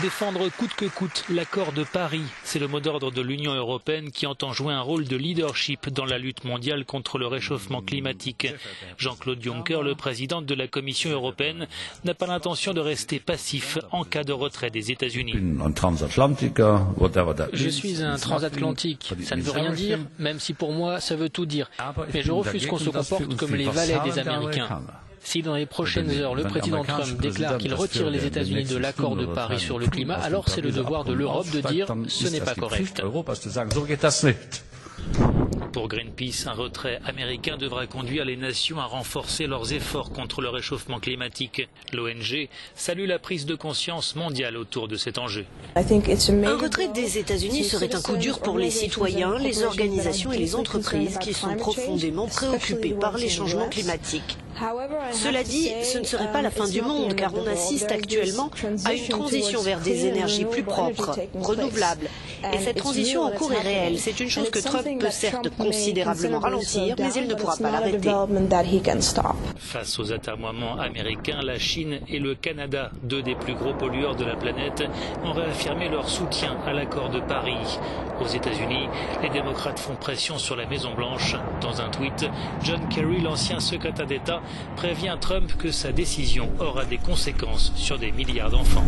Défendre coûte que coûte l'accord de Paris, c'est le mot d'ordre de l'Union européenne qui entend jouer un rôle de leadership dans la lutte mondiale contre le réchauffement climatique. Jean-Claude Juncker, le président de la Commission européenne, n'a pas l'intention de rester passif en cas de retrait des États-Unis. Je suis un transatlantique, ça ne veut rien dire, même si pour moi ça veut tout dire. Mais je refuse qu'on se comporte comme les valets des Américains. Si dans les prochaines heures le président Trump déclare qu'il retire les États-Unis de l'accord de Paris sur le climat, alors c'est le devoir de l'Europe de dire « ce n'est pas correct ». Pour Greenpeace, un retrait américain devra conduire les nations à renforcer leurs efforts contre le réchauffement climatique. L'ONG salue la prise de conscience mondiale autour de cet enjeu. Un retrait des États-Unis serait un coup dur pour les citoyens, les organisations et les entreprises qui sont profondément préoccupés par les changements climatiques. Cela dit, ce ne serait pas la fin du monde car on assiste actuellement à une transition vers des énergies plus propres, renouvelables. Et cette transition en cours est réelle. C'est une chose que Trump peut certes considérablement ralentir, mais il ne pourra pas l'arrêter. Face aux atermoiements américains, la Chine et le Canada, deux des plus gros pollueurs de la planète, ont réaffirmé leur soutien à l'accord de Paris. Aux États-Unis, les démocrates font pression sur la Maison-Blanche. Dans un tweet, John Kerry, l'ancien secrétaire d'État, prévient Trump que sa décision aura des conséquences sur des milliards d'enfants.